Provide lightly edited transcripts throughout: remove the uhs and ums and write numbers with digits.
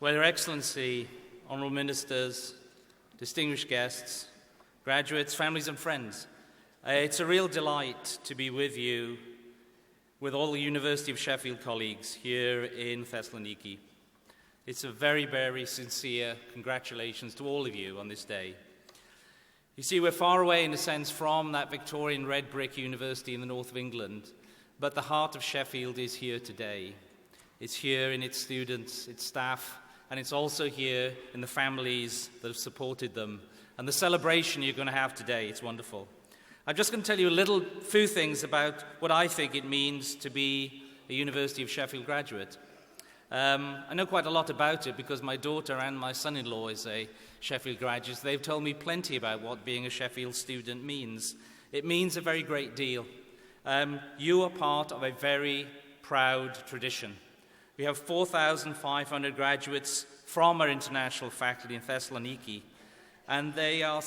Well, Your Excellency, Honourable Ministers, distinguished guests, graduates, families and friends, it's a real delight to be with you, with all the University of Sheffield colleagues here in Thessaloniki. It's a very, very sincere congratulations to all of you on this day. You see, we're far away in a sense from that Victorian red brick university in the north of England, but the heart of Sheffield is here today. It's here in its students, its staff, and it's also here in the families that have supported them. And the celebration you're going to have today, it's wonderful. I'm just going to tell you a few things about what I think it means to be a University of Sheffield graduate. I know quite a lot about it because my daughter and my son-in-law is a Sheffield graduate. They've told me plenty about what being a Sheffield student means. It means a very great deal. You are part of a very proud tradition. We have 4,500 graduates from our international faculty in Thessaloniki, and they are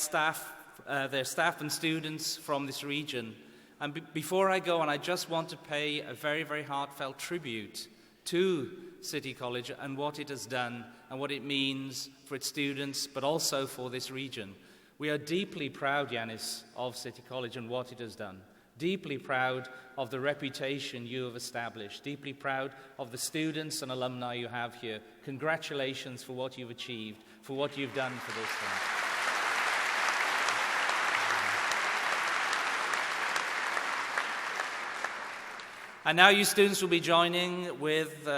they're staff and students from this region. And before I go on, I just want to pay a very, very heartfelt tribute to City College and what it has done and what it means for its students, but also for this region. We are deeply proud, Yanis, of City College and what it has done. Deeply proud of the reputation you have established. Deeply proud of the students and alumni you have here. Congratulations for what you've achieved, for what you've done for this thing. And now you students will be joining with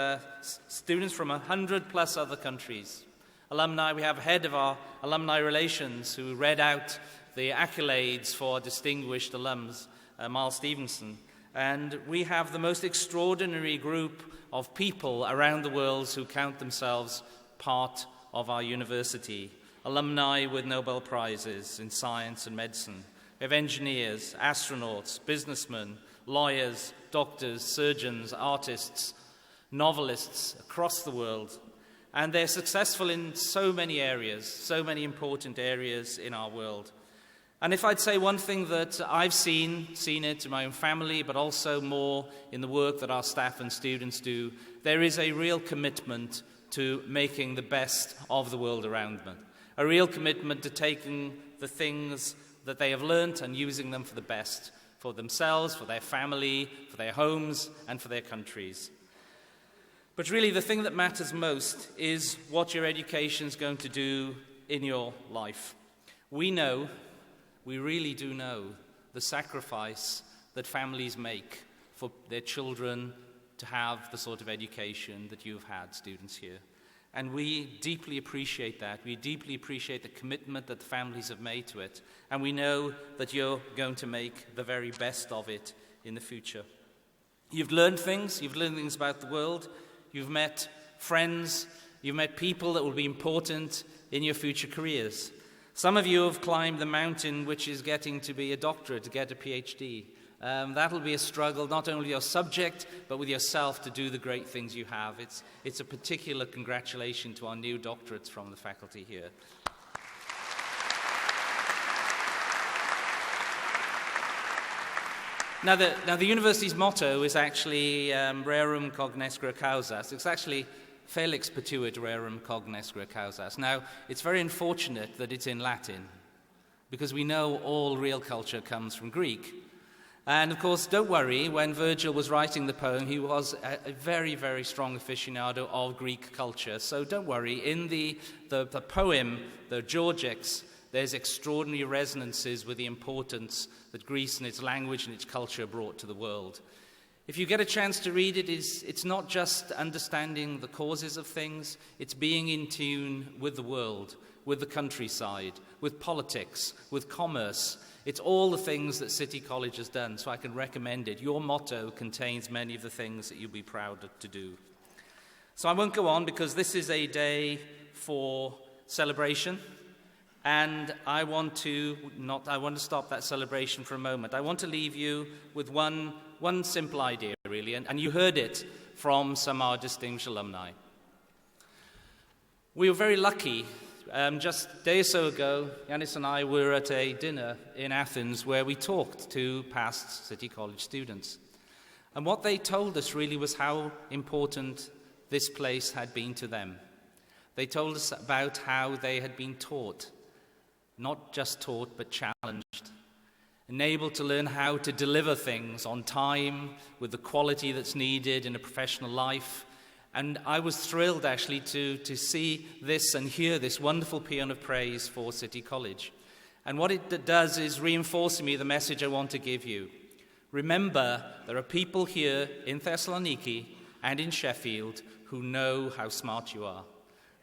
students from 100 plus other countries. Alumni, we have head of our alumni relations who read out the accolades for distinguished alums, Miles Stevenson. And we have the most extraordinary group of people around the world who count themselves part of our university. Alumni with Nobel Prizes in science and medicine. We have engineers, astronauts, businessmen, lawyers, doctors, surgeons, artists, novelists across the world. And they're successful in so many areas, so many important areas in our world. And if I'd say one thing that I've seen it in my own family, but also more in the work that our staff and students do, there is a real commitment to making the best of the world around them. A real commitment to taking the things that they have learnt and using them for the best, for themselves, for their family, for their homes, and for their countries. But really, the thing that matters most is what your education is going to do in your life. We really do know the sacrifice that families make for their children to have the sort of education that you've had, students here. And we deeply appreciate that. We deeply appreciate the commitment that the families have made to it. And we know that you're going to make the very best of it in the future. You've learned things about the world. You've met friends. You've met people that will be important in your future careers. Some of you have climbed the mountain which is getting to be a doctorate, to get a PhD. That'll be a struggle, not only your subject, but with yourself to do the great things you have. It's a particular congratulation to our new doctorates from the faculty here. Now, the university's motto is actually rerum cognescere causas. It's actually Felix patuit rerum cognescere causas. Now, it's very unfortunate that it's in Latin, because we know all real culture comes from Greek. And of course, don't worry, when Virgil was writing the poem, he was a very, very strong aficionado of Greek culture. So don't worry, in the poem, the Georgics, there's extraordinary resonances with the importance that Greece and its language and its culture brought to the world. If you get a chance to read it, it's not just understanding the causes of things, it's being in tune with the world, with the countryside, with politics, with commerce. It's all the things that City College has done, so I can recommend it. Your motto contains many of the things that you'll be proud to do. So I won't go on because this is a day for celebration, and I want to stop that celebration for a moment. I want to leave you with one simple idea, really, and you heard it from some of our distinguished alumni. We were very lucky. Just a day or so ago, Yanis and I were at a dinner in Athens where we talked to past City College students. And what they told us really was how important this place had been to them. They told us about how they had been taught, not just taught, but challenged, enabled to learn how to deliver things on time with the quality that's needed in a professional life. And I was thrilled, actually, to see this and hear this wonderful paean of praise for City College. And what it does is reinforce in me the message I want to give you. Remember, there are people here in Thessaloniki and in Sheffield who know how smart you are,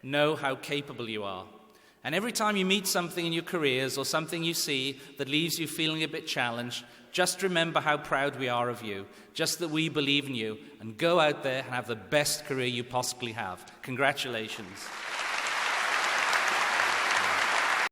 know how capable you are. And every time you meet something in your careers or something you see that leaves you feeling a bit challenged, just remember how proud we are of you, just that we believe in you, and go out there and have the best career you possibly have. Congratulations.